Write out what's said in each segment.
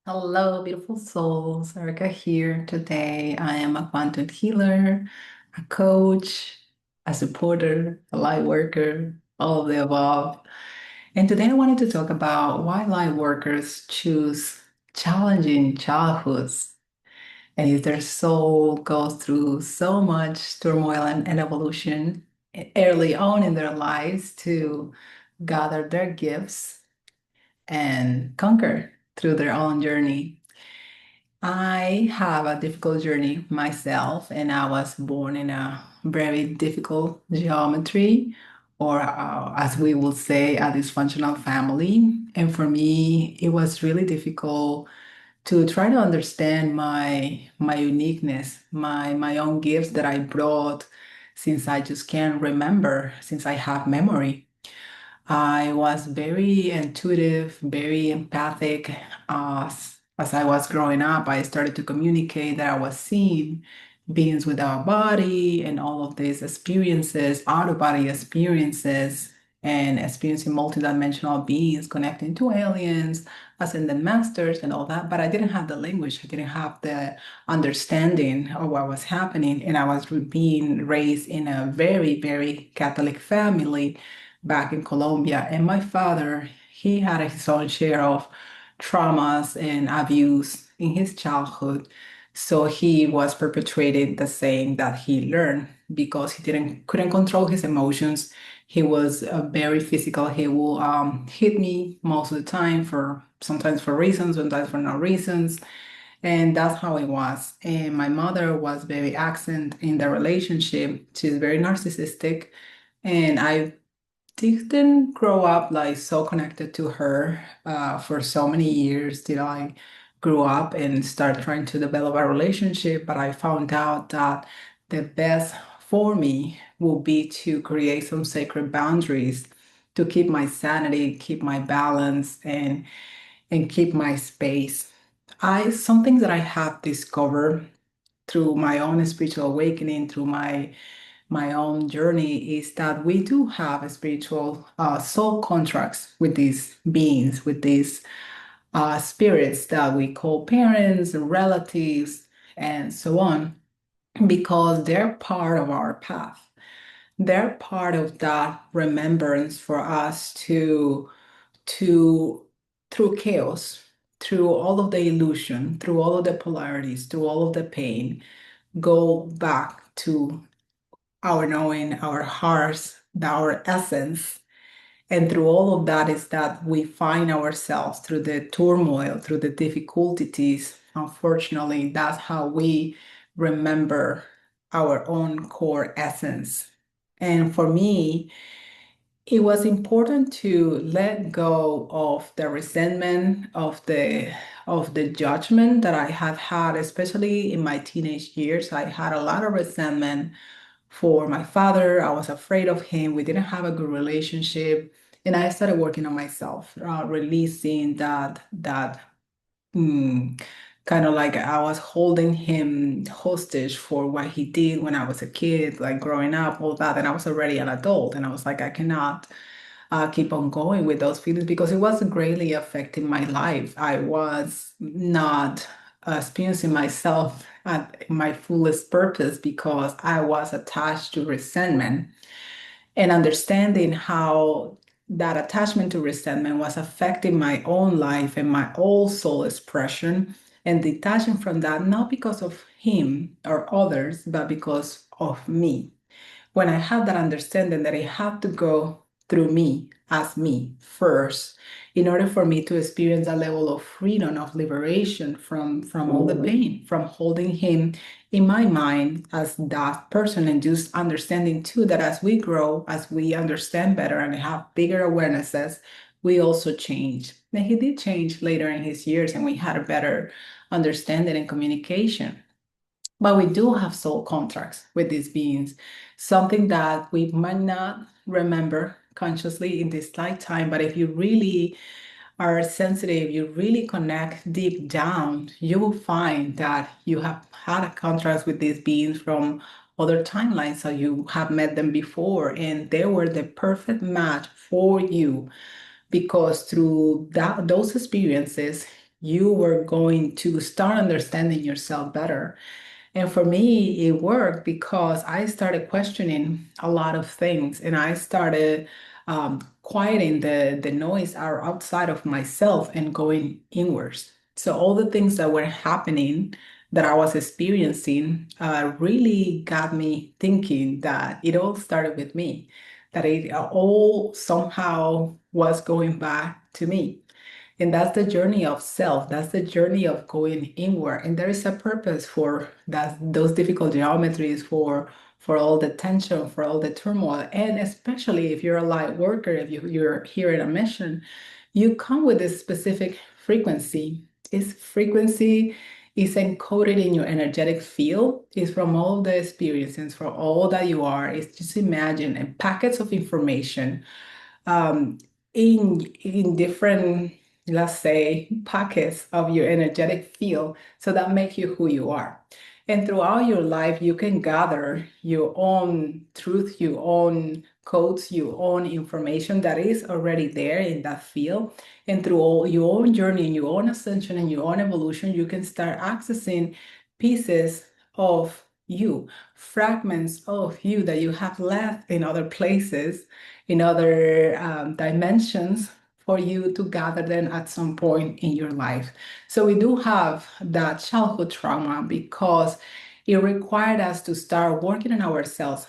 Hello, beautiful souls. Erica here. Today, I am a quantum healer, a coach, a supporter, a light worker, all of the above. And today, I wanted to talk about why light workers choose challenging childhoods and if their soul goes through so much turmoil and evolution early on in their lives to gather their gifts and conquer through their own journey. I have a difficult journey myself, and I was born in a very difficult geometry, or as we would say, a dysfunctional family. And for me, it was really difficult to try to understand my uniqueness, my own gifts that I brought since I just can't remember, since I have memory. I was very intuitive, very empathic. As I was growing up, I started to communicate that I was seeing beings without a body and all of these experiences, out of body experiences, and experiencing multidimensional beings connecting to aliens, ascended masters, and all that. But I didn't have the language, I didn't have the understanding of what was happening. And I was being raised in a very, very Catholic family back in Colombia. And my father, he had his own share of traumas and abuse in his childhood. So he was perpetrated the same that he learned because he didn't couldn't control his emotions. He was very physical. He will hit me most of the time for sometimes for reasons, sometimes for no reasons. And that's how it was. And my mother was very absent in the relationship. She's very narcissistic. And I didn't grow up like so connected to her for so many years till I grew up and started trying to develop a relationship. But I found out that the best for me will be to create some sacred boundaries to keep my sanity, keep my balance, and keep my space. I some things that I have discovered through my own spiritual awakening, through my own journey is that we do have a spiritual soul contracts with these beings, with these spirits that we call parents and relatives and so on, because they're part of our path. They're part of that remembrance for us to through chaos, through all of the illusion, through all of the polarities, through all of the pain, go back to our knowing, our hearts, our essence. And through all of that is that we find ourselves through the turmoil, through the difficulties. Unfortunately, that's how we remember our own core essence. And for me, it was important to let go of the resentment of the judgment that I have had, especially in my teenage years. I had a lot of resentment for my father. I was afraid of him. We didn't have a good relationship. And I started working on myself, releasing that mm, kind of like I was holding him hostage for what he did when I was a kid, like growing up, all that. And I was already an adult. And I was like, I cannot keep on going with those feelings because it was greatly affecting my life. I was not experiencing myself at my fullest purpose because I was attached to resentment and understanding how that attachment to resentment was affecting my own life and my own soul expression and detaching from that, not because of him or others, but because of me. When I had that understanding that it had to go through me as me first, in order for me to experience a level of freedom, of liberation from all the pain, from holding him in my mind as that person, and just understanding too that as we grow, as we understand better and have bigger awarenesses, we also change. And he did change later in his years, and we had a better understanding and communication. But we do have soul contracts with these beings, something that we might not remember consciously in this lifetime. But if you really are sensitive, you really connect deep down, you will find that you have had a contract with these beings from other timelines. So you have met them before, and they were the perfect match for you because through those experiences, you were going to start understanding yourself better. And for me, it worked because I started questioning a lot of things and I started quieting the noise outside of myself and going inwards. So all the things that were happening that I was experiencing really got me thinking that it all started with me, that it all somehow was going back to me. And that's the journey of self. That's the journey of going inward. And there is a purpose for that, those difficult geometries, for all the tension, for all the turmoil. And especially if you're a light worker, if you're here in a mission, you come with this specific frequency. This frequency is encoded in your energetic field. It's from all the experiences, from all that you are. It's just imagine and packets of information um, in different, let's say, pockets of your energetic field, so that make you who you are. And throughout your life, you can gather your own truth, your own codes, your own information that is already there in that field. And through all your own journey, and your own ascension, and your own evolution, you can start accessing pieces of you, fragments of you that you have left in other places, in other dimensions, for you to gather them at some point in your life. So we do have that childhood trauma because it required us to start working on ourselves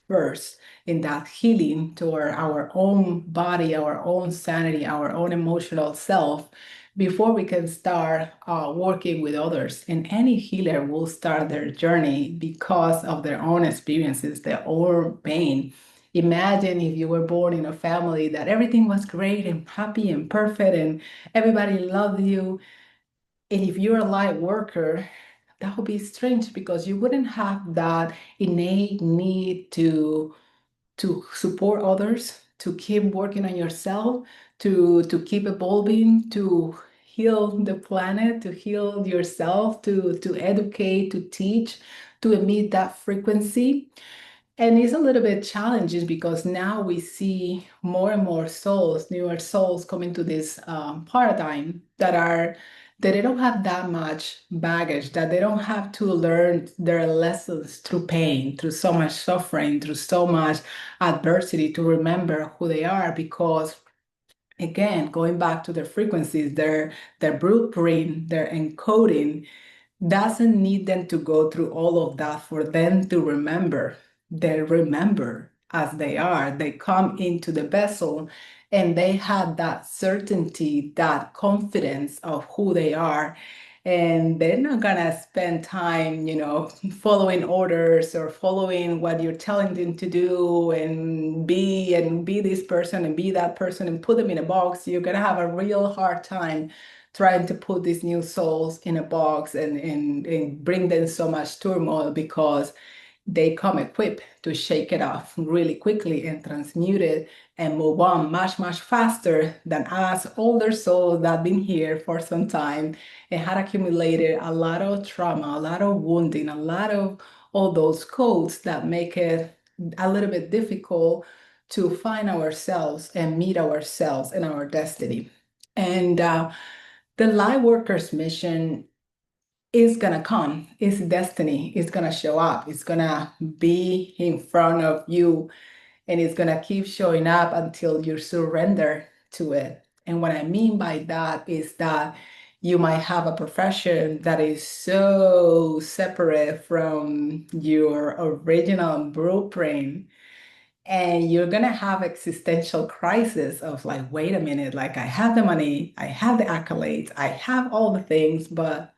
first, in that healing toward our own body, our own sanity, our own emotional self, before we can start working with others. And any healer will start their journey because of their own experiences, their own pain. Imagine if you were born in a family that everything was great and happy and perfect and everybody loved you. And if you're a light worker, that would be strange because you wouldn't have that innate need to support others, to keep working on yourself, to keep evolving, to heal the planet, to heal yourself, to educate, to teach, to emit that frequency. And it's a little bit challenging because now we see more and more souls, newer souls coming to this paradigm that they don't have that much baggage, that they don't have to learn their lessons through pain, through so much suffering, through so much adversity to remember who they are. Because again, going back to their frequencies, their blueprint, their encoding doesn't need them to go through all of that for them to remember. They remember as they are. They come into the vessel and they have that certainty, that confidence of who they are. And they're not gonna spend time, following orders or following what you're telling them to do and be this person and be that person and put them in a box. You're gonna have a real hard time trying to put these new souls in a box and bring them so much turmoil because they come equipped to shake it off really quickly and transmute it and move on much, much faster than us older souls that have been here for some time and had accumulated a lot of trauma, a lot of wounding, a lot of all those codes that make it a little bit difficult to find ourselves and meet ourselves and our destiny. And the Lightworkers mission is gonna come. It's destiny. It's gonna show up. It's gonna be in front of you, and it's gonna keep showing up until you surrender to it. And what I mean by that is that you might have a profession that is so separate from your original blueprint, and you're gonna have existential crisis of like, wait a minute, like I have the money, I have the accolades, I have all the things, but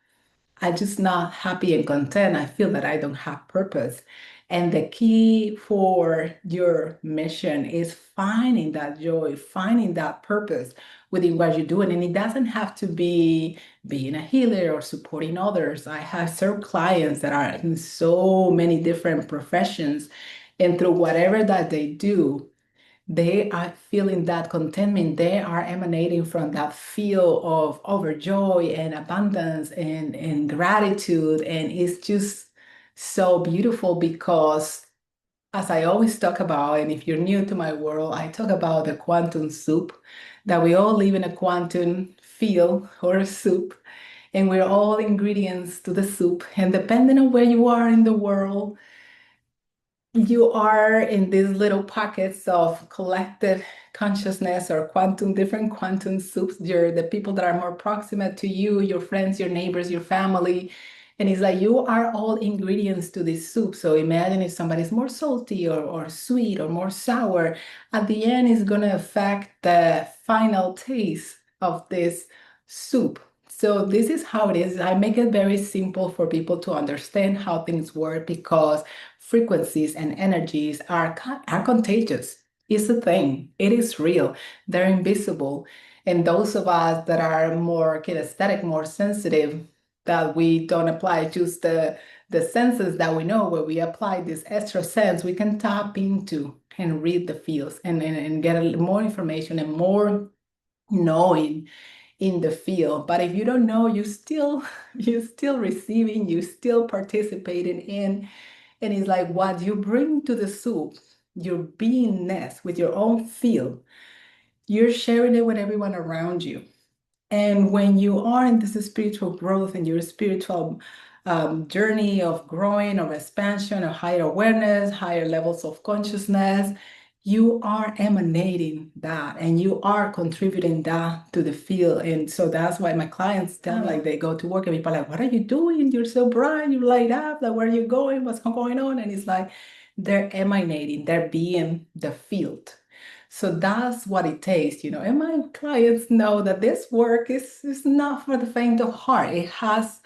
I'm just not happy and content. I feel that I don't have purpose. And the key for your mission is finding that joy, finding that purpose within what you're doing. And it doesn't have to be being a healer or supporting others. I have served clients that are in so many different professions, and through whatever that they do, they are feeling that contentment. They are emanating from that feel of overjoy and abundance and gratitude. And it's just so beautiful because, as I always talk about, and if you're new to my world, I talk about the quantum soup that we all live in a quantum field or a soup, and we're all ingredients to the soup. And depending on where you are in the world, you are in these little pockets of collective consciousness or quantum, different quantum soups. You're the people that are more proximate to you, your friends, your neighbors, your family. And it's like you are all ingredients to this soup. So imagine if somebody's more salty or sweet or more sour, at the end, it's going to affect the final taste of this soup. So this is how it is. I make it very simple for people to understand how things work because frequencies and energies are contagious. It's a thing. It is real. They're invisible. And those of us that are more kinesthetic, more sensitive, that we don't apply just the senses that we know, where we apply this extra sense, we can tap into and read the fields and get more information and more knowing in the field. But if you don't know, you still receiving, you still participating in. And it's like what you bring to the soup, your beingness with your own field, you're sharing it with everyone around you. And when you are in this spiritual growth and your spiritual journey of growing or expansion or higher awareness, higher levels of consciousness, you are emanating that and you are contributing that to the field. And so that's why my clients tell me, like, they go to work and people are like, what are you doing? You're so bright, you light up, like, where are you going? What's going on? And it's like they're emanating, they're being the field. So that's what it takes, you know. And my clients know that this work is not for the faint of heart. It has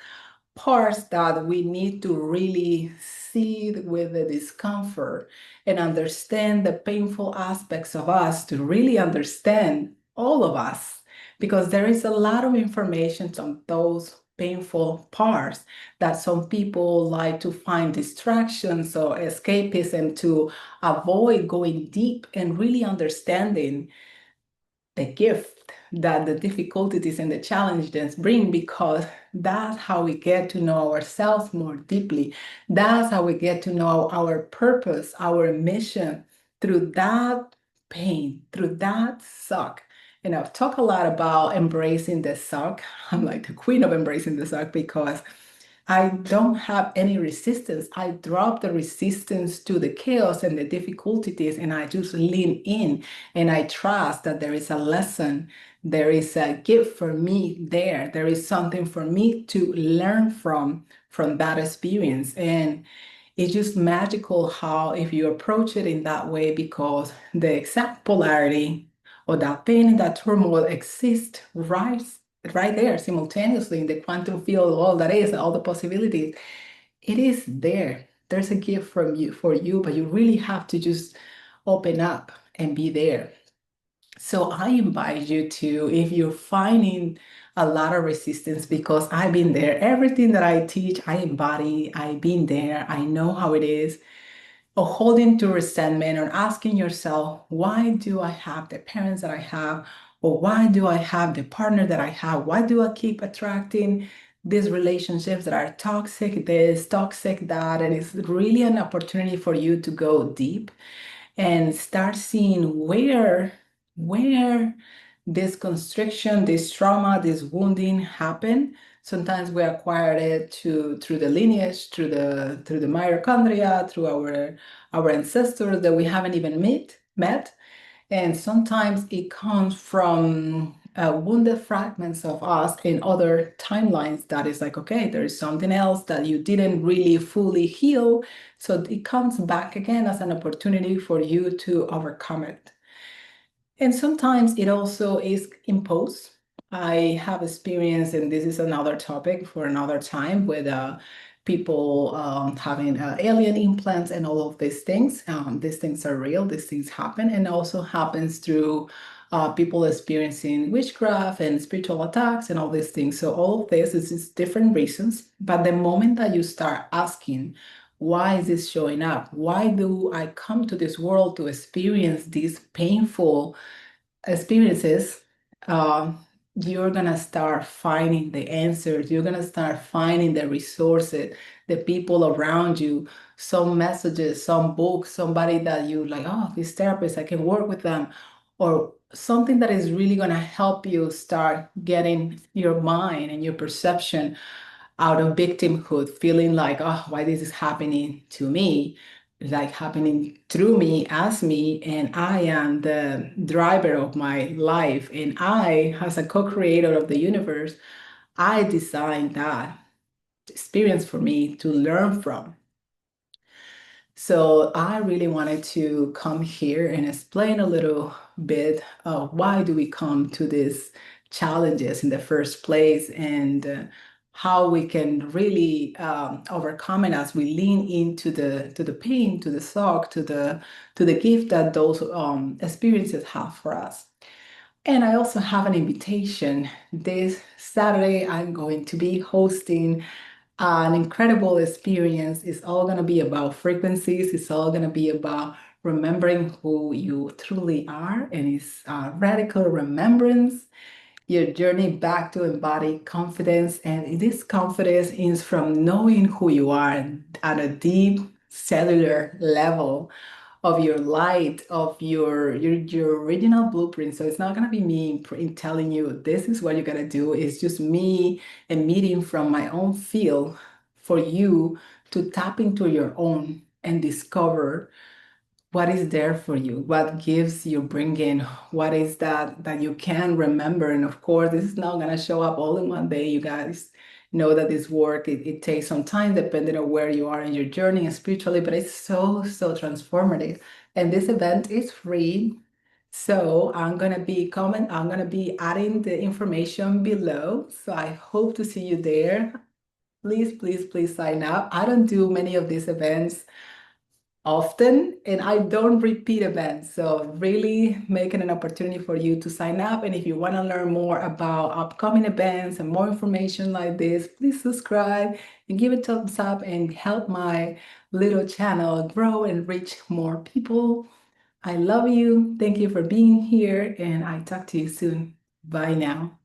parts that we need to really see with the discomfort and understand the painful aspects of us to really understand all of us, because there is a lot of information on those painful parts that some people like to find distractions or escapism to avoid going deep and really understanding the gift that the difficulties and the challenges bring, because that's how we get to know ourselves more deeply. That's how we get to know our purpose, our mission through that pain, through that suck. And I've talked a lot about embracing the suck. I'm like the queen of embracing the suck because I don't have any resistance. I drop the resistance to the chaos and the difficulties, and I just lean in and I trust that there is a lesson, there is a gift for me there. There is something for me to learn from that experience. And it's just magical how if you approach it in that way, because the exact polarity or that pain and that turmoil exists right there simultaneously in the quantum field, all that is, all the possibilities. It is there. There's a gift from you for you, but you really have to just open up and be there. So I invite you to, if you're finding a lot of resistance, because I've been there, everything that I teach, I embody, I've been there, I know how it is, or holding to resentment or asking yourself, why do I have the parents that I have? Or why do I have the partner that I have? Why do I keep attracting these relationships that are toxic, this, toxic, that? And it's really an opportunity for you to go deep and start seeing where this constriction, this trauma, this wounding happen. Sometimes we acquire it through the lineage, through the mitochondria, through our ancestors that we haven't even met. And sometimes it comes from wounded fragments of us in other timelines that is like, okay, there is something else that you didn't really fully heal. So it comes back again as an opportunity for you to overcome it. And sometimes it also is imposed. I have experience, and this is another topic for another time, with people having alien implants and all of these things. These things are real, these things happen, and also happens through people experiencing witchcraft and spiritual attacks and all these things. So all of this is just different reasons. But the moment that you start asking, why is this showing up? Why do I come to this world to experience these painful experiences, you're gonna start finding the answers. You're gonna start finding the resources, the people around you, some messages, some books, somebody that you like, oh, this therapist, I can work with them. Or something that is really going to help you start getting your mind and your perception out of victimhood, feeling like, oh, why this is happening to me, like happening through me, as me, and I am the driver of my life. And I, as a co-creator of the universe, I designed that experience for me to learn from. So I really wanted to come here and explain a little bit of why do we come to these challenges in the first place, and how we can really overcome it as we lean into the pain, to the shock, to the gift that those experiences have for us. And I also have an invitation. This Saturday, I'm going to be hosting an incredible experience. It's all going to be about frequencies. It's all going to be about remembering who you truly are. And it's radical remembrance, your journey back to embodied confidence. And this confidence is from knowing who you are at a deep cellular level of your light, of your original blueprint. So it's not gonna be me telling you this is what you gotta do. It's just me emitting from my own field for you to tap into your own and discover what is there for you, what gives you bringing, what is that you can remember. And of course, this is not going to show up all in one day. You guys know that this work, it takes some time depending on where you are in your journey and spiritually, but it's so transformative. And this event is free. So I'm going to be adding the information below. So I hope to see you there. Please sign up. I don't do many of these events often, and I don't repeat events. So really making an opportunity for you to sign up. And if you want to learn more about upcoming events and more information like this, please subscribe and give it a thumbs up and help my little channel grow and reach more people. I love you. Thank you for being here, and I talk to you soon. Bye now.